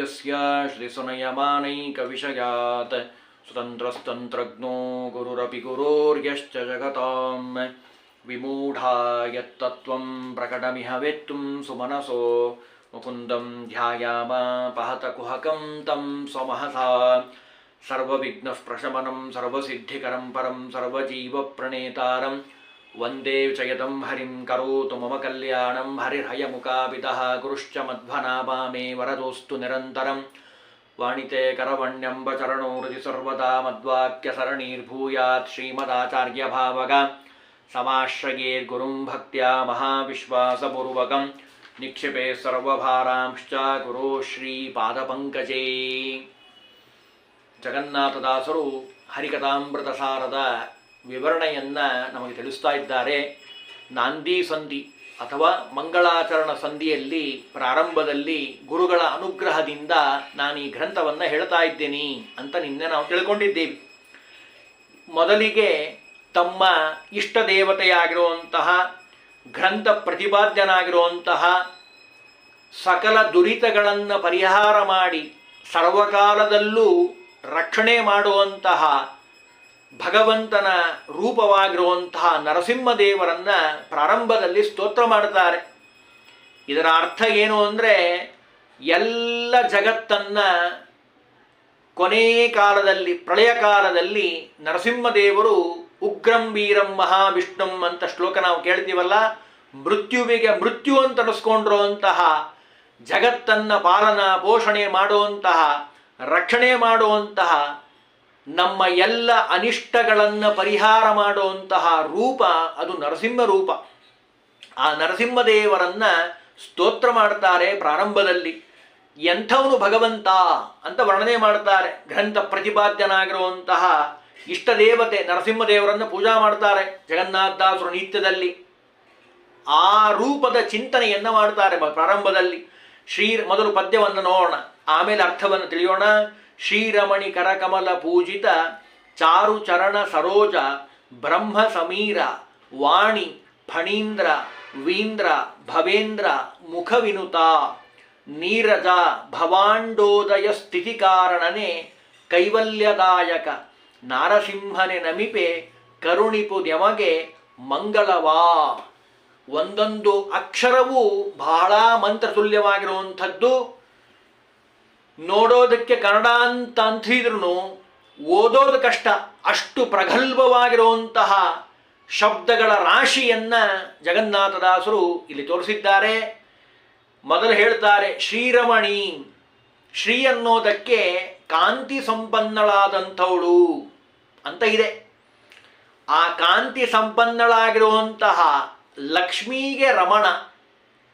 ನಿತ್ಯಸ್ಯ ಶ್ರೀಸುನಯಮಾನೈಕವಿಷಯಾತ್ ಸ್ವತಂತ್ರಸ್ತಂತ್ರಜ್ಞೋ ಗುರುರಪಿ ಗುರೋರ್ಯಶ್ಚ ಜಗತಾಂ ವಿಮೂಢಾ ಯತ್ತತ್ವಂ ಪ್ರಕಟಮಿಹ ವೇತ್ತುಂ ಸುಮನಸೋ ಮುಕುಂದಂ ಧ್ಯಾಯಾಮ ಪಹತ ಕುಹಕಂ ತಂ ಸ್ವಮಹಸಾ ಸರ್ವವಿಘ್ನಃಪ್ರಶಮನಂ ಸರ್ವಸಿದ್ಧಿಕರಂ ಪರಂ ಸರ್ವಜೀವಪ್ರಣೇತಾರಂ ವಂದೇ ಚಯತಂ ಹರಿಂ ಕರೋತು ಮಮ ಕಲ್ಯಾಣಂ ಹರಿರ್ಹಯಮುಖಾಪಿತಃ ಗುರುಶ್ಚ ಮಧ್ವನಾಭಾ ಮೇ ವರದೋಸ್ತು ನಿರಂತರಂ ವಾಣಿತೆ ಕರವಣ್ಯಂಬ ಚರಣೋ ಹೃದಿ ಸರ್ವದಾ ಮದ್ವಾಕ್ಯಸರಣೀರ್ಭೂಯಾತ್ ಶ್ರೀಮದಾಚಾರ್ಯಭಾವಗ ಸಮಾಶ್ರಯೇರ್ಗುರುಂ ಭಕ್ತ್ಯಾ ಮಹಾವಿಶ್ವಾಸಪೂರ್ವಕಂ ನಿಕ್ಷಿಪೇ ಸರ್ವಭಾರಾಂಶ್ಚ ಗುರೋ ಶ್ರೀಪಾದಪಂಕಜೇ. ಜಗನ್ನಾಥದಾಸರು ಹರಿಕಥಾಮೃತಸಾರದ ವಿವರಣೆಯನ್ನು ನಮಗೆ ತಿಳಿಸ್ತಾ ಇದ್ದಾರೆ. ನಾಂದಿ ಸಂಧಿ ಅಥವಾ ಮಂಗಳಾಚರಣ ಸಂಧಿಯಲ್ಲಿ ಪ್ರಾರಂಭದಲ್ಲಿ ಗುರುಗಳ ಅನುಗ್ರಹದಿಂದ ನಾನು ಈ ಗ್ರಂಥವನ್ನು ಹೇಳ್ತಾ ಇದ್ದೇನೆ ಅಂತ ನಿನ್ನೆ ನಾವು ತಿಳ್ಕೊಂಡಿದ್ದೇವೆ. ಮೊದಲಿಗೆ ತಮ್ಮ ಇಷ್ಟ ದೇವತೆಯಾಗಿರುವಂತಹ ಗ್ರಂಥ ಪ್ರತಿಪಾದ್ಯನಾಗಿರುವಂತಹ ಸಕಲ ದುರಿತಗಳನ್ನು ಪರಿಹಾರ ಮಾಡಿ ಸರ್ವಕಾಲದಲ್ಲೂ ರಕ್ಷಣೆ ಮಾಡುವಂತಹ ಭಗವಂತನ ರೂಪವಾಗಿರುವಂತಹ ನರಸಿಂಹದೇವರನ್ನು ಪ್ರಾರಂಭದಲ್ಲಿ ಸ್ತೋತ್ರ ಮಾಡ್ತಾರೆ. ಇದರ ಅರ್ಥ ಏನು ಅಂದರೆ, ಎಲ್ಲ ಜಗತ್ತನ್ನು ಕೊನೆ ಕಾಲದಲ್ಲಿ ಪ್ರಳಯ ಕಾಲದಲ್ಲಿ ನರಸಿಂಹದೇವರು ಉಗ್ರಂ ವೀರಂ ಮಹಾವಿಷ್ಣುಂ ಅಂತ ಶ್ಲೋಕ ನಾವು ಕೇಳ್ತೀವಲ್ಲ, ಮೃತ್ಯುವಿಗೆ ಮೃತ್ಯು ಅಂತ ಅನಿಸ್ಕೊಂಡಿರುವಂತಹ, ಜಗತ್ತನ್ನು ಪಾಲನಾ ಪೋಷಣೆ ಮಾಡುವಂತಹ, ರಕ್ಷಣೆ ಮಾಡುವಂತಹ, ನಮ್ಮ ಎಲ್ಲ ಅನಿಷ್ಟಗಳನ್ನು ಪರಿಹಾರ ಮಾಡುವಂತಹ ರೂಪ ಅದು ನರಸಿಂಹ ರೂಪ. ಆ ನರಸಿಂಹದೇವರನ್ನು ಸ್ತೋತ್ರ ಮಾಡ್ತಾರೆ ಪ್ರಾರಂಭದಲ್ಲಿ. ಎಂಥವನು ಭಗವಂತ ಅಂತ ವರ್ಣನೆ ಮಾಡ್ತಾರೆ. ಗ್ರಂಥ ಪ್ರತಿಪಾದ್ಯನಾಗಿರುವಂತಹ ಇಷ್ಟ ದೇವತೆ ನರಸಿಂಹದೇವರನ್ನು ಪೂಜಾ ಮಾಡ್ತಾರೆ ಜಗನ್ನಾಥದಾಸರು ನಿತ್ಯದಲ್ಲಿ. ಆ ರೂಪದ ಚಿಂತನೆಯನ್ನು ಮಾಡ್ತಾರೆ ಪ್ರಾರಂಭದಲ್ಲಿ. ಮೊದಲು ಪದ್ಯವನ್ನು ನೋಡೋಣ, ಆಮೇಲೆ ಅರ್ಥವನ್ನು ತಿಳಿಯೋಣ. ಶ್ರೀರಮಣಿ ಕರಕಮಲ ಪೂಜಿತ ಚಾರು ಚರಣ ಸರೋಜ ಬ್ರಹ್ಮ ಸಮೀರ ವಾಣಿ ಫಣೀಂದ್ರ ವೀಂದ್ರ ಭವೇಂದ್ರ ಮುಖವಿನುತ ನೀರಜ ಭವಾಂಡೋದಯ ಸ್ಥಿತಿ ಕಾರಣನೆ ಕೈವಲ್ಯದಾಯಕ ನಾರಸಿಂಹನೆ ನಮಿಪೆ ಕರುಣಿಪು ದ್ಯಮಗೆ ಮಂಗಳವಾ. ಒಂದೊಂದು ಅಕ್ಷರವೂ ಬಹಳ ಮಂತ್ರತುಲ್ಯವಾಗಿರುವಂಥದ್ದು. ನೋಡೋದಕ್ಕೆ ಕನ್ನಡ ಅಂತ ಅಂತಿದ್ರು ಓದೋದು ಕಷ್ಟ, ಅಷ್ಟು ಪ್ರಗಲ್ಭವಾಗಿರುವಂತಹ ಶಬ್ದಗಳ ರಾಶಿಯನ್ನು ಜಗನ್ನಾಥದಾಸರು ಇಲ್ಲಿ ತೋರಿಸಿದ್ದಾರೆ. ಮೊದಲು ಹೇಳ್ತಾರೆ ಶ್ರೀರಮಣಿ. ಶ್ರೀ ಅನ್ನೋದಕ್ಕೆ ಕಾಂತಿ ಸಂಪನ್ನಳಾದಂಥವಳು ಅಂತ ಇದೆ. ಆ ಕಾಂತಿ ಸಂಪನ್ನಳಾಗಿರುವಂತಹ ಲಕ್ಷ್ಮೀಗೆ ರಮಣ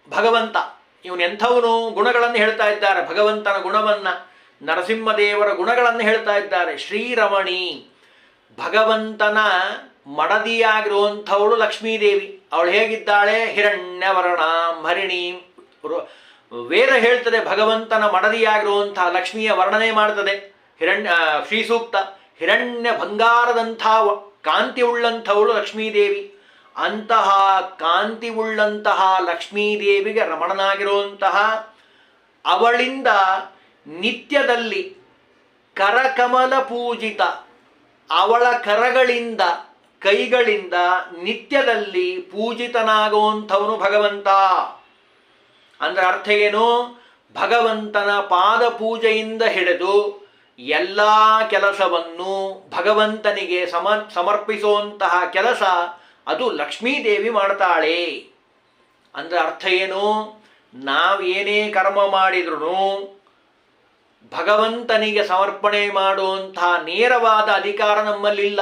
ಭಗವಂತ. ಇವನೆಂಥವನು ಗುಣಗಳನ್ನು ಹೇಳ್ತಾ ಇದ್ದಾರೆ, ಭಗವಂತನ ಗುಣವನ್ನು, ನರಸಿಂಹದೇವರ ಗುಣಗಳನ್ನು ಹೇಳ್ತಾ ಇದ್ದಾರೆ. ಶ್ರೀರಮಣಿ, ಭಗವಂತನ ಮಡದಿಯಾಗಿರುವಂಥವಳು ಲಕ್ಷ್ಮೀದೇವಿ. ಅವಳು ಹೇಗಿದ್ದಾಳೆ? ಹಿರಣ್ಯವರ್ಣ ಹರಿಣಿ. ವೇದ ಹೇಳ್ತದೆ ಭಗವಂತನ ಮಡದಿಯಾಗಿರುವಂತಹ ಲಕ್ಷ್ಮಿಯ ವರ್ಣನೆ ಮಾಡ್ತದೆ ಶ್ರೀ ಸೂಕ್ತ. ಹಿರಣ್ಯ ಬಂಗಾರದಂಥ ಕಾಂತಿ ಉಳ್ಳಂಥವಳು ಲಕ್ಷ್ಮೀದೇವಿ. ಅಂತಹ ಕಾಂತಿ ಉಳ್ಳಂತಹ ಲಕ್ಷ್ಮೀದೇವಿಗೆ ರಮಣನಾಗಿರುವಂತಹ ಅವಳಿಂದ ನಿತ್ಯದಲ್ಲಿ ಕರಕಮಲ ಪೂಜಿತ, ಅವಳ ಕರಗಳಿಂದ ಕೈಗಳಿಂದ ನಿತ್ಯದಲ್ಲಿ ಪೂಜಿತನಾಗುವಂಥವನು ಭಗವಂತ. ಅಂದರೆ ಅರ್ಥ ಏನು? ಭಗವಂತನ ಪಾದ ಪೂಜೆಯಿಂದ ಹಿಡಿದು ಎಲ್ಲ ಕೆಲಸವನ್ನು ಭಗವಂತನಿಗೆ ಸಮರ್ಪಿಸುವಂತಹ ಕೆಲಸ ಅದು ಲಕ್ಷ್ಮೀದೇವಿ ಮಾಡ್ತಾಳೆ. ಅಂದರೆ ಅರ್ಥ ಏನು? ನಾವೇನೇ ಕರ್ಮ ಮಾಡಿದ್ರೂ ಭಗವಂತನಿಗೆ ಸಮರ್ಪಣೆ ಮಾಡುವಂತಹ ನೇರವಾದ ಅಧಿಕಾರ ನಮ್ಮಲ್ಲಿಲ್ಲ.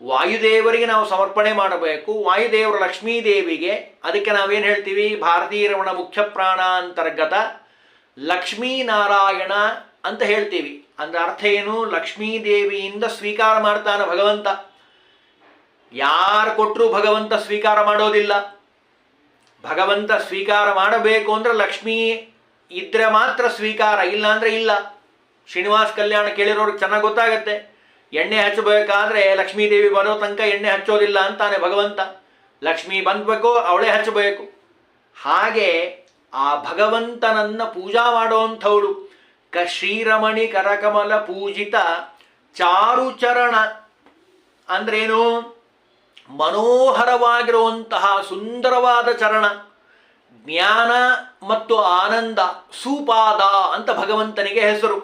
ವಾಯುದೇವರಿಗೆ ನಾವು ಸಮರ್ಪಣೆ ಮಾಡಬೇಕು. ವಾಯುದೇವರು ಲಕ್ಷ್ಮೀದೇವಿಗೆ, ಅದಕ್ಕೆ ನಾವೇನು ಹೇಳ್ತೀವಿ? ಭಾರತೀಯ ರಮಣ ಮುಖ್ಯ ಪ್ರಾಣ ಅಂತರ್ಗತ ಲಕ್ಷ್ಮೀನಾರಾಯಣ ಅಂತ ಹೇಳ್ತೀವಿ. ಅಂದರೆ ಅರ್ಥ ಏನು? ಲಕ್ಷ್ಮೀದೇವಿಯಿಂದ ಸ್ವೀಕಾರ ಮಾಡ್ತಾನೆ ಭಗವಂತ. ಯಾರು ಕೊಟ್ಟರೂ ಭಗವಂತ ಸ್ವೀಕಾರ ಮಾಡೋದಿಲ್ಲ. ಭಗವಂತ ಸ್ವೀಕಾರ ಮಾಡಬೇಕು ಅಂದರೆ ಲಕ್ಷ್ಮೀ ಇದ್ರೆ ಮಾತ್ರ ಸ್ವೀಕಾರ, ಇಲ್ಲ ಅಂದರೆ ಇಲ್ಲ. ಶ್ರೀನಿವಾಸ ಕಲ್ಯಾಣ ಕೇಳಿರೋರಿಗೆ ಚೆನ್ನಾಗಿ ಗೊತ್ತಾಗತ್ತೆ. ಎಣ್ಣೆ ಹಚ್ಚಬೇಕಾದ್ರೆ ಲಕ್ಷ್ಮೀದೇವಿ ಬರೋ ತನಕ ಎಣ್ಣೆ ಹಚ್ಚೋದಿಲ್ಲ ಅಂತಾನೆ ಭಗವಂತ. ಲಕ್ಷ್ಮೀ ಬಂದ್ಬೇಕು, ಅವಳೇ ಹಚ್ಚಬೇಕು. ಹಾಗೆ ಆ ಭಗವಂತನನ್ನು ಪೂಜಾ ಮಾಡುವಂಥವಳು ಶ್ರೀರಮಣಿ ಕರಕಮಲ ಪೂಜಿತ ಚಾರುಚರಣ ಅಂದ್ರೇನು? ಮನೋಹರವಾಗಿರುವಂತಹ ಸುಂದರವಾದ ಚರಣ. ಜ್ಞಾನ ಮತ್ತು ಆನಂದ ಸುಪಾದ ಅಂತ ಭಗವಂತನಿಗೆ ಹೆಸರು.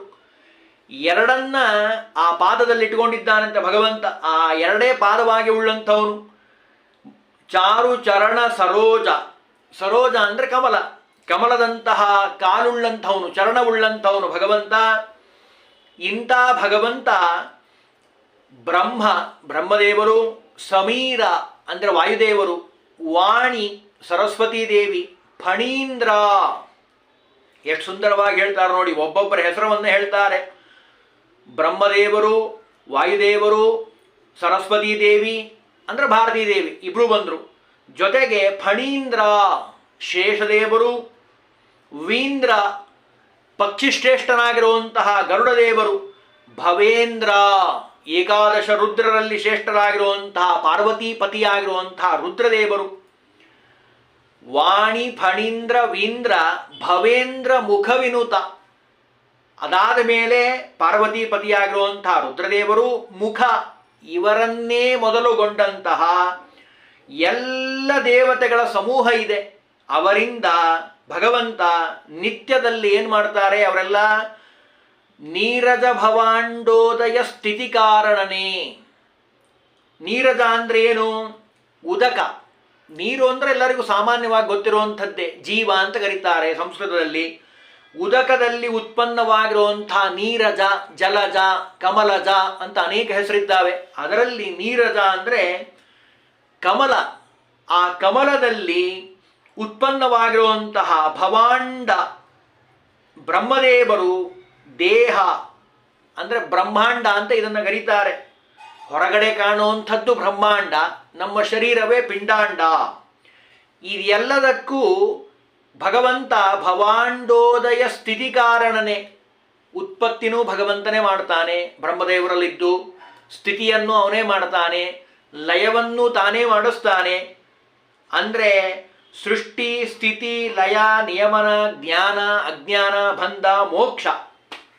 ಎರಡನ್ನ ಆ ಪಾದದಲ್ಲಿ ಇಟ್ಕೊಂಡಿದ್ದಾನಂತೆ ಭಗವಂತ. ಆ ಎರಡೇ ಪಾದವಾಗಿ ಉಳ್ಳಂಥವನು. ಚಾರು ಚರಣ ಸರೋಜ. ಸರೋಜ ಅಂದರೆ ಕಮಲ. ಕಮಲದಂತಹ ಕಾಲುಳ್ಳಂಥವನು, ಚರಣವುಳ್ಳಂಥವನು ಭಗವಂತ. ಇಂಥ ಭಗವಂತ ಬ್ರಹ್ಮದೇವರು, ಸಮೀರ ಅಂದರೆ ವಾಯುದೇವರು, ವಾಣಿ ಸರಸ್ವತೀ ದೇವಿ, ಫಣೀಂದ್ರ. ಎಷ್ಟು ಸುಂದರವಾಗಿ ಹೇಳ್ತಾರೆ ನೋಡಿ, ಒಬ್ಬೊಬ್ಬರ ಹೆಸರನ್ನು ಹೇಳ್ತಾರೆ. ಬ್ರಹ್ಮದೇವರು, ವಾಯುದೇವರು, ಸರಸ್ವತೀ ದೇವಿ ಅಂದರೆ ಭಾರತೀ ದೇವಿ ಇಬ್ರು ಬಂದರು. ಜೊತೆಗೆ ಫಣೀಂದ್ರ ಶೇಷದೇವರು, ವೀಂದ್ರ ಪಕ್ಷಿಶ್ರೇಷ್ಠನಾಗಿರುವಂತಹ ಗರುಡದೇವರು, ಭವೇಂದ್ರ ಏಕಾದಶ ರುದ್ರರಲ್ಲಿ ಶ್ರೇಷ್ಠರಾಗಿರುವಂತಹ ಪಾರ್ವತೀಪತಿಯಾಗಿರುವಂತಹ ರುದ್ರದೇವರು, ವಾಣಿ ಫಣೀಂದ್ರ ವೀಂದ್ರ ಭವೇಂದ್ರ ಮುಖವಿನುತ. ಅದಾದ ಮೇಲೆ ಪಾರ್ವತೀಪತಿಯಾಗಿರುವಂತಹ ರುದ್ರದೇವರು, ಮುಖ ಇವರನ್ನೇ ಮೊದಲುಗೊಂಡಂತಹ ಎಲ್ಲ ದೇವತೆಗಳ ಸಮೂಹ ಇದೆ. ಅವರಿಂದ ಭಗವಂತ ನಿತ್ಯದಲ್ಲಿ ಏನು ಮಾಡ್ತಾರೆ? ಅವರೆಲ್ಲ ನೀರಜ ಭವಾಂಡೋದಯ ಸ್ಥಿತಿ ಕಾರಣನೇ. ನೀರಜ ಅಂದ್ರೆ ಏನು? ಉದಕ. ನೀರು ಅಂದರೆ ಎಲ್ಲರಿಗೂ ಸಾಮಾನ್ಯವಾಗಿ ಗೊತ್ತಿರುವಂಥದ್ದೇ, ಜೀವ ಅಂತ ಕರೀತಾರೆ ಸಂಸ್ಕೃತದಲ್ಲಿ. ಉದಕದಲ್ಲಿ ಉತ್ಪನ್ನವಾಗಿರುವಂಥ ನೀರಜ, ಜಲಜ, ಕಮಲಜ ಅಂತ ಅನೇಕ ಹೆಸರಿದ್ದಾವೆ. ಅದರಲ್ಲಿ ನೀರಜ ಅಂದರೆ ಕಮಲ. ಆ ಕಮಲದಲ್ಲಿ ಉತ್ಪನ್ನವಾಗಿರುವಂತಹ ಭವಾಂಡ ಬ್ರಹ್ಮದೇವರು ದೇಹ ಅಂದರೆ ಬ್ರಹ್ಮಾಂಡ ಅಂತ ಇದನ್ನು ಕರೀತಾರೆ. ಹೊರಗಡೆ ಕಾಣುವಂಥದ್ದು ಬ್ರಹ್ಮಾಂಡ, ನಮ್ಮ ಶರೀರವೇ ಪಿಂಡಾಂಡ. ಇದೆಲ್ಲದಕ್ಕೂ ಭಗವಂತ ಭವಾಂಡೋದಯ ಸ್ಥಿತಿ ಕಾರಣನೇ. ಉತ್ಪತ್ತಿನೂ ಭಗವಂತನೇ ಮಾಡ್ತಾನೆ ಬ್ರಹ್ಮದೇವರಲ್ಲಿದ್ದು, ಸ್ಥಿತಿಯನ್ನು ಅವನೇ ಮಾಡ್ತಾನೆ, ಲಯವನ್ನು ತಾನೇ ಮಾಡಿಸ್ತಾನೆ. ಅಂದರೆ ಸೃಷ್ಟಿ ಸ್ಥಿತಿ ಲಯ ನಿಯಮನ ಜ್ಞಾನ ಅಜ್ಞಾನ ಬಂಧ ಮೋಕ್ಷ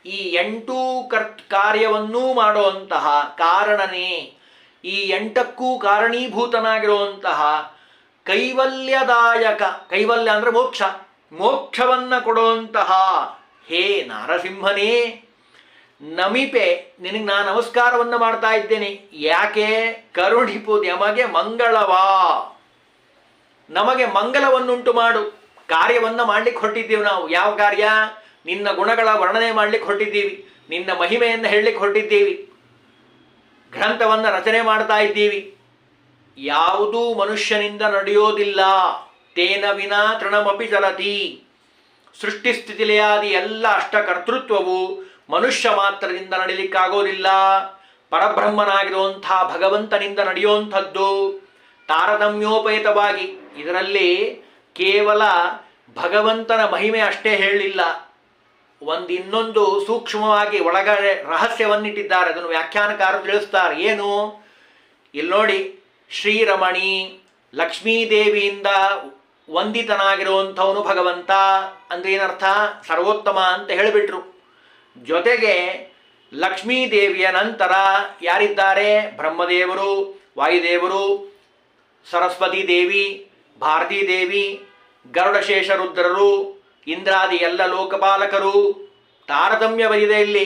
ಈ 8 ಕಾರ್ಯವನ್ನೂ ಮಾಡುವಂತಹ ಕಾರಣನೇ. ಈ 8ಕ್ಕೂ ಕಾರಣೀಭೂತನಾಗಿರುವಂತಹ ಕೈವಲ್ಯದಾಯಕ. ಕೈವಲ್ಯ ಅಂದರೆ ಮೋಕ್ಷ. ಮೋಕ್ಷವನ್ನು ಕೊಡುವಂತಹ ಹೇ ನಾರಸಿಂಹನೇ, ನಮಿಪೆ ನಿನಗೆ ನಾನು ನಮಸ್ಕಾರವನ್ನು ಮಾಡ್ತಾ ಇದ್ದೇನೆ. ಯಾಕೆ? ಕರುಣಿಪು ನಮಗೆ ಮಂಗಳವಾ, ನಮಗೆ ಮಂಗಲವನ್ನುಂಟು ಮಾಡು. ಕಾರ್ಯವನ್ನು ಮಾಡ್ಲಿಕ್ಕೆ ಹೊರಟಿದ್ದೀವಿ ನಾವು. ಯಾವ ಕಾರ್ಯ? ನಿನ್ನ ಗುಣಗಳ ವರ್ಣನೆ ಮಾಡ್ಲಿಕ್ಕೆ ಹೊರಟಿದ್ದೀವಿ, ನಿನ್ನ ಮಹಿಮೆಯನ್ನು ಹೇಳಲಿಕ್ಕೆ ಹೊರಟಿದ್ದೀವಿ, ಗ್ರಂಥವನ್ನು ರಚನೆ ಮಾಡ್ತಾ ಇದ್ದೀವಿ. ಯಾವುದೂ ಮನುಷ್ಯನಿಂದ ನಡೆಯೋದಿಲ್ಲ. ತೇನ ವಿನಾ ತೃಣಮಪಿ ಚಲತಿ. ಸೃಷ್ಟಿಸ್ಥಿತಿಲಯಾದಿ ಎಲ್ಲ ಅಷ್ಟಕರ್ತೃತ್ವವು ಮನುಷ್ಯ ಮಾತ್ರದಿಂದ ನಡೀಲಿಕ್ಕಾಗೋದಿಲ್ಲ. ಪರಬ್ರಹ್ಮನಾಗಿರುವಂಥ ಭಗವಂತನಿಂದ ನಡೆಯುವಂಥದ್ದು ತಾರತಮ್ಯೋಪೇತವಾಗಿ. ಇದರಲ್ಲಿ ಕೇವಲ ಭಗವಂತನ ಮಹಿಮೆ ಅಷ್ಟೇ ಹೇಳಲಿಲ್ಲ, ಇನ್ನೊಂದು ಸೂಕ್ಷ್ಮವಾಗಿ ಒಳಗಡೆ ರಹಸ್ಯವನ್ನಿಟ್ಟಿದ್ದಾರೆ. ಅದನ್ನು ವ್ಯಾಖ್ಯಾನಕಾರರು ತಿಳಿಸ್ತಾರೆ. ಏನು? ಇಲ್ಲಿ ನೋಡಿ, ಶ್ರೀರಮಣಿ ಲಕ್ಷ್ಮೀದೇವಿಯಿಂದ ವಂದಿತನಾಗಿರುವಂಥವನು ಭಗವಂತ ಅಂದ್ರೆ ಏನರ್ಥ? ಸರ್ವೋತ್ತಮ ಅಂತ ಹೇಳಿಬಿಟ್ರು. ಜೊತೆಗೆ ಲಕ್ಷ್ಮೀದೇವಿಯ ನಂತರ ಯಾರಿದ್ದಾರೆ? ಬ್ರಹ್ಮದೇವರು, ವಾಯುದೇವರು, ಸರಸ್ವತೀ ದೇವಿ, ಭಾರತೀ ದೇವಿ, ಗರುಡಶೇಷ ರುದ್ರರು, ಇಂದ್ರಾದಿ ಎಲ್ಲ ಲೋಕಪಾಲಕರು. ತಾರತಮ್ಯ ಬರಿದೆ ಇಲ್ಲಿ.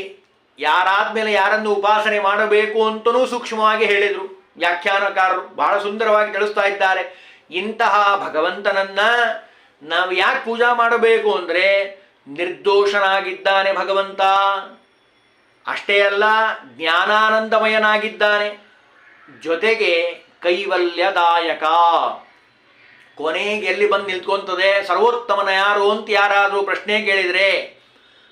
ಯಾರಾದ್ಮೇಲೆ ಯಾರನ್ನು ಉಪಾಸನೆ ಮಾಡಬೇಕು ಅಂತಲೂ ಸೂಕ್ಷ್ಮವಾಗಿ ಹೇಳಿದರು ವ್ಯಾಖ್ಯಾನಕಾರರು. ಬಹಳ ಸುಂದರವಾಗಿ ತಿಳಿಸ್ತಾ ಇದ್ದಾರೆ. ಇಂತಹ ಭಗವಂತನನ್ನ ನಾವು ಯಾಕೆ ಪೂಜಾ ಮಾಡಬೇಕು ಅಂದರೆ ನಿರ್ದೋಷನಾಗಿದ್ದಾನೆ ಭಗವಂತ. ಅಷ್ಟೇ ಅಲ್ಲ, ಜ್ಞಾನಾನಂದಮಯನಾಗಿದ್ದಾನೆ. ಜೊತೆಗೆ ಕೈವಲ್ಯದಾಯಕ. ಕೊನೆಗೆ ಎಲ್ಲಿ ಬಂದು ನಿಂತ್ಕೊಂತದೆ? ಸರ್ವೋತ್ತಮನ ಯಾರು ಅಂತ ಯಾರಾದರೂ ಪ್ರಶ್ನೆ ಕೇಳಿದರೆ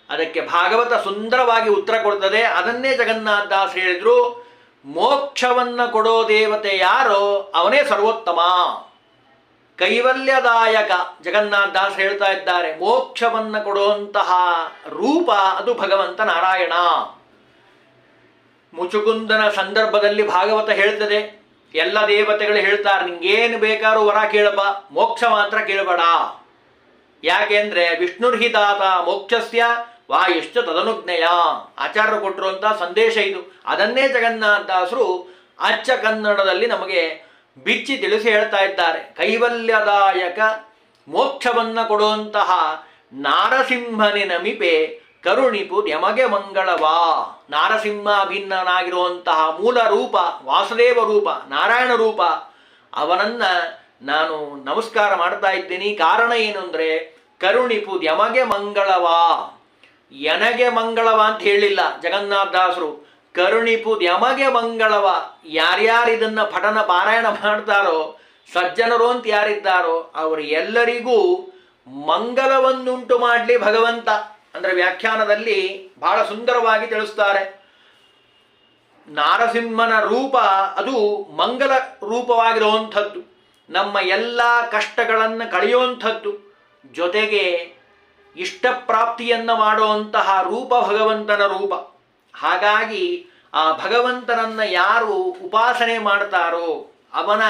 ಅದಕ್ಕೆ ಭಾಗವತ ಸುಂದರವಾಗಿ ಉತ್ತರ ಕೊಡ್ತದೆ. ಅದನ್ನೇ ಜಗನ್ನಾಥದಾಸ್ ಹೇಳಿದ್ರು, ಮೋಕ್ಷವನ್ನು ಕೊಡೋ ದೇವತೆ ಯಾರೋ ಅವನೇ ಸರ್ವೋತ್ತಮ. ಕೈವಲ್ಯದಾಯಕ ಜಗನ್ನಾಥದಾಸ್ ಹೇಳ್ತಾ ಇದ್ದಾರೆ. ಮೋಕ್ಷವನ್ನು ಕೊಡುವಂತಹ ರೂಪ ಅದು ಭಗವಂತ ನಾರಾಯಣ. ಮುಚುಕುಂದನ ಸಂದರ್ಭದಲ್ಲಿ ಭಾಗವತ ಹೇಳ್ತದೆ, ಎಲ್ಲ ದೇವತೆಗಳು ಹೇಳ್ತಾರೆ, ನಿಂಗೇನು ಬೇಕಾದ್ರೂ ವರ ಕೇಳಪ್ಪ, ಮೋಕ್ಷ ಮಾತ್ರ ಕೇಳಬೇಡ. ಯಾಕೆಂದ್ರೆ ವಿಷ್ಣುರ್ಹಿತಾತ ಮೋಕ್ಷಸ್ಯ ವಾಯುಶ್ಚ ತದನುಜ್ಞೆಯ. ಆಚಾರ್ಯರು ಕೊಟ್ಟಿರುವಂಥ ಸಂದೇಶ ಇದು. ಅದನ್ನೇ ಜಗನ್ನಾಥದಾಸರು ಅಚ್ಚ ಕನ್ನಡದಲ್ಲಿ ನಮಗೆ ಬಿಚ್ಚಿ ತಿಳಿಸಿ ಹೇಳ್ತಾ ಇದ್ದಾರೆ. ಕೈವಲ್ಯದಾಯಕ ಮೋಕ್ಷವನ್ನು ಕೊಡುವಂತಹ ನಾರಸಿಂಹನೆ ನಮಿಪೆ ಕರುಣಿಪು ಯಮಗೆ ಮಂಗಳವಾ. ನಾರಸಿಂಹ ಭಿನ್ನನಾಗಿರುವಂತಹ ಮೂಲ ರೂಪ ವಾಸುದೇವ ರೂಪ, ನಾರಾಯಣ ರೂಪ, ಅವನನ್ನು ನಾನು ನಮಸ್ಕಾರ ಮಾಡ್ತಾ ಇದ್ದೀನಿ. ಕಾರಣ ಏನು ಅಂದರೆ ಕರುಣಿಪು ಯಮಗೆ ಮಂಗಳವಾ. ಎನಗೆ ಮಂಗಳವ ಅಂತ ಹೇಳಿಲ್ಲ ಜಗನ್ನಾಥದಾಸರು, ಕರುಣಿಪು ಯಮಗೆ ಮಂಗಳವ. ಯಾರ್ಯಾರು ಇದನ್ನು ಪಠನ ಪಾರಾಯಣ ಮಾಡ್ತಾರೋ, ಸಜ್ಜನರು ಅಂತ ಯಾರಿದ್ದಾರೋ ಅವರು ಎಲ್ಲರಿಗೂ ಮಂಗಲವನ್ನುಂಟು ಮಾಡಲಿ ಭಗವಂತ. ಅಂದರೆ ವ್ಯಾಖ್ಯಾನದಲ್ಲಿ ಬಹಳ ಸುಂದರವಾಗಿ ತಿಳಿಸ್ತಾರೆ. ನಾರಸಿಂಹನ ರೂಪ ಅದು ಮಂಗಲ ರೂಪವಾಗಿರುವಂಥದ್ದು, ನಮ್ಮ ಎಲ್ಲ ಕಷ್ಟಗಳನ್ನು ಕಳೆಯುವಂಥದ್ದು, ಜೊತೆಗೆ ಇಷ್ಟಪ್ರಾಪ್ತಿಯನ್ನು ಮಾಡುವಂತಹ ರೂಪ ಭಗವಂತನ ರೂಪ. ಹಾಗಾಗಿ ಆ ಭಗವಂತನನ್ನು ಯಾರು ಉಪಾಸನೆ ಮಾಡ್ತಾರೋ, ಅವನ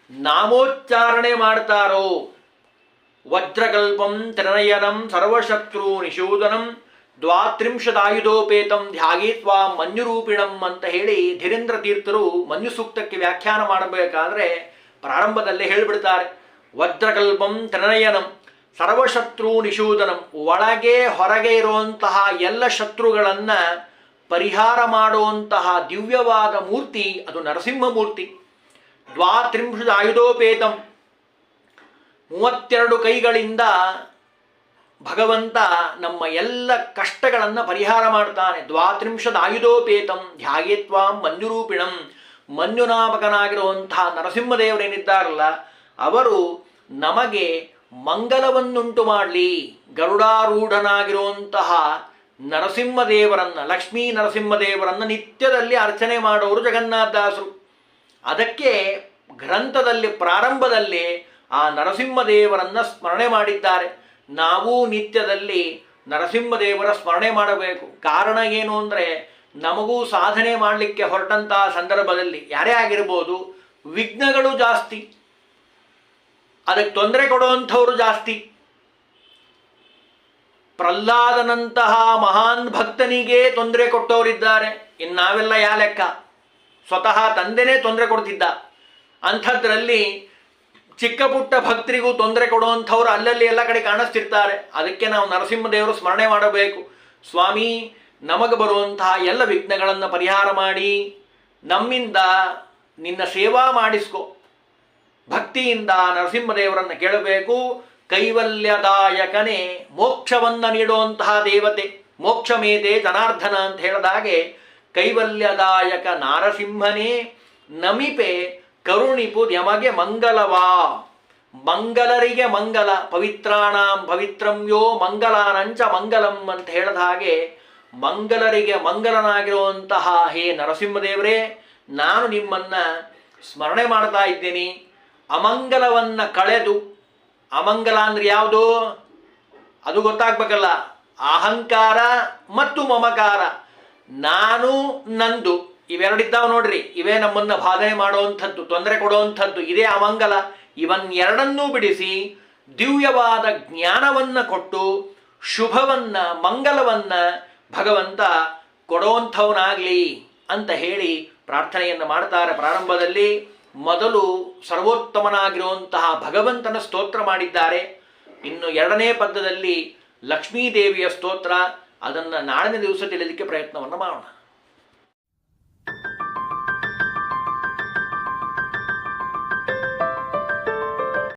ನಾಮೋಚ್ಚಾರಣೆ ಮಾಡ್ತಾರೋ, ವಜ್ರಕಲ್ಪಂ ತ್ರಿನಯನಂ ಸರ್ವಶತ್ರು ನಿಶೋಧನಂ ದ್ವಾತ್ರಿಂಶದಾಯುಧೋಪೇತಂ ಧ್ಯಾಗೀತ್ವಾ ಮನ್ಯುರೂಪಿಣಂ ಅಂತ ಹೇಳಿ ಧೀರೇಂದ್ರ ತೀರ್ಥರು ಮನ್ಯು ಸೂಕ್ತಕ್ಕೆ ವ್ಯಾಖ್ಯಾನ ಮಾಡಬೇಕಾದ್ರೆ ಪ್ರಾರಂಭದಲ್ಲೇ ಹೇಳಿಬಿಡ್ತಾರೆ. ವಜ್ರಕಲ್ಪಂ ತ್ರಿನಯನಂ ಸರ್ವಶತ್ರು ನಿಶೋಧನಂ, ಒಳಗೆ ಹೊರಗೆ ಇರುವಂತಹ ಎಲ್ಲ ಶತ್ರುಗಳನ್ನು ಪರಿಹಾರ ಮಾಡುವಂತಹ ದಿವ್ಯವಾದ ಮೂರ್ತಿ ಅದು ನರಸಿಂಹಮೂರ್ತಿ. ದ್ವಾತ್ರಿಂಶದ ಆಯುಧೋಪೇತಂ, 32 ಕೈಗಳಿಂದ ಭಗವಂತ ನಮ್ಮ ಎಲ್ಲ ಕಷ್ಟಗಳನ್ನು ಪರಿಹಾರ ಮಾಡ್ತಾನೆ. ದ್ವಾತ್ರಿಂಶದ ಆಯುಧೋಪೇತಂ ಧ್ಯಾಯೇತ್ವಾಂ ಮನ್ಯುರೂಪಿಣಂ, ಮನ್ಯುನಾಮಕನಾಗಿರುವಂತಹ ನರಸಿಂಹದೇವರೇನಿದ್ದಾರಲ್ಲ ಅವರು ನಮಗೆ ಮಂಗಲವನ್ನುಂಟು ಮಾಡಲಿ. ಗರುಡಾರೂಢನಾಗಿರುವಂತಹ ನರಸಿಂಹದೇವರನ್ನು, ಲಕ್ಷ್ಮೀ ನರಸಿಂಹದೇವರನ್ನು ನಿತ್ಯದಲ್ಲಿ ಅರ್ಚನೆ ಮಾಡೋರು ಜಗನ್ನಾಥದಾಸರು. ಅದಕ್ಕೆ ಗ್ರಂಥದಲ್ಲಿ ಪ್ರಾರಂಭದಲ್ಲಿ ಆ ನರಸಿಂಹದೇವರನ್ನು ಸ್ಮರಣೆ ಮಾಡಿದ್ದಾರೆ. ನಾವು ನಿತ್ಯದಲ್ಲಿ ನರಸಿಂಹದೇವರ ಸ್ಮರಣೆ ಮಾಡಬೇಕು. ಕಾರಣ ಏನು ಅಂದರೆ ನಮಗೂ ಸಾಧನೆ ಮಾಡಲಿಕ್ಕೆ ಹೊರಟಂತಹ ಸಂದರ್ಭದಲ್ಲಿ ಯಾರೇ ಆಗಿರ್ಬೋದು, ವಿಘ್ನಗಳು ಜಾಸ್ತಿ, ಅದಕ್ಕೆ ತೊಂದರೆ ಕೊಡುವಂಥವರು ಜಾಸ್ತಿ. ಪ್ರಹ್ಲಾದನಂತಹ ಮಹಾನ್ ಭಕ್ತನಿಗೆ ತೊಂದರೆ ಕೊಟ್ಟವರಿದ್ದಾರೆ, ಇನ್ನು ನಾವೆಲ್ಲ ಯಾ ಲೆಕ್ಕ? ಸ್ವತಃ ತಂದೆನೇ ತೊಂದರೆ ಕೊಡ್ತಿದ್ದ. ಅಂಥದ್ರಲ್ಲಿ ಚಿಕ್ಕ ಪುಟ್ಟ ಭಕ್ತರಿಗೂ ತೊಂದರೆ ಕೊಡುವಂಥವ್ರು ಅಲ್ಲಲ್ಲಿ ಎಲ್ಲ ಕಡೆ ಕಾಣಿಸ್ತಿರ್ತಾರೆ. ಅದಕ್ಕೆ ನಾವು ನರಸಿಂಹದೇವರು ಸ್ಮರಣೆ ಮಾಡಬೇಕು. ಸ್ವಾಮಿ, ನಮಗೆ ಬರುವಂತಹ ಎಲ್ಲ ವಿಘ್ನಗಳನ್ನು ಪರಿಹಾರ ಮಾಡಿ ನಮ್ಮಿಂದ ನಿನ್ನ ಸೇವಾ ಮಾಡಿಸ್ಕೊ. ಭಕ್ತಿಯಿಂದ ನರಸಿಂಹದೇವರನ್ನು ಕೇಳಬೇಕು. ಕೈವಲ್ಯದಾಯಕನೇ, ಮೋಕ್ಷವನ್ನು ನೀಡುವಂತಹ ದೇವತೆ, ಮೋಕ್ಷಮೇತೆ ಜನಾರ್ದನ ಅಂತ ಹೇಳಿದಾಗೆ ಕೈವಲ್ಯದಾಯಕ ನಾರಸಿಂಹನೇ ನಮಿಪೆ ಕರುಣಿಪು ಯಮಗೆ ಮಂಗಲವಾ. ಮಂಗಲರಿಗೆ ಮಂಗಲ, ಪವಿತ್ರಾಣಾಂ ಪವಿತ್ರಂ ಯೋ ಮಂಗಲಾನಂಚ ಮಂಗಲಂ ಅಂತ ಹೇಳಿದ ಹಾಗೆ ಮಂಗಲರಿಗೆ ಮಂಗಲನಾಗಿರುವಂತಹ ಹೇ ನರಸಿಂಹದೇವರೇ, ನಾನು ನಿಮ್ಮನ್ನು ಸ್ಮರಣೆ ಮಾಡ್ತಾ ಇದ್ದೀನಿ. ಅಮಂಗಲವನ್ನು ಕಳೆದು, ಅಮಂಗಲ ಅಂದರೆ ಯಾವುದು ಅದು ಗೊತ್ತಾಗಬೇಕಲ್ಲ. ಅಹಂಕಾರ ಮತ್ತು ಮಮಕಾರ, ನಾನು ನಂದು ಇವೆರಡಿದ್ದಾವೆ ನೋಡ್ರಿ, ಇವೇ ನಮ್ಮನ್ನು ಬಾಧನೆ ಮಾಡುವಂಥದ್ದು, ತೊಂದರೆ ಕೊಡುವಂಥದ್ದು, ಇದೇ ಅಮಂಗಲ. ಇವನ್ನೆರಡನ್ನೂ ಬಿಡಿಸಿ ದಿವ್ಯವಾದ ಜ್ಞಾನವನ್ನು ಕೊಟ್ಟು ಶುಭವನ್ನು, ಮಂಗಲವನ್ನು ಭಗವಂತ ಕೊಡುವಂಥವನಾಗಲಿ ಅಂತ ಹೇಳಿ ಪ್ರಾರ್ಥನೆಯನ್ನು ಮಾಡ್ತಾರೆ. ಪ್ರಾರಂಭದಲ್ಲಿ ಮೊದಲು ಸರ್ವೋತ್ತಮನಾಗಿರುವಂತಹ ಭಗವಂತನ ಸ್ತೋತ್ರ ಮಾಡಿದ್ದಾರೆ. ಇನ್ನು ಎರಡನೇ ಪದ್ಯದಲ್ಲಿ ಲಕ್ಷ್ಮೀದೇವಿಯ ಸ್ತೋತ್ರ, ಅದನ್ನು ನಾಳಿನ ದಿವಸ ತಿಳಿಯಲಿಕ್ಕೆ ಪ್ರಯತ್ನವನ್ನು ಮಾಡೋಣ.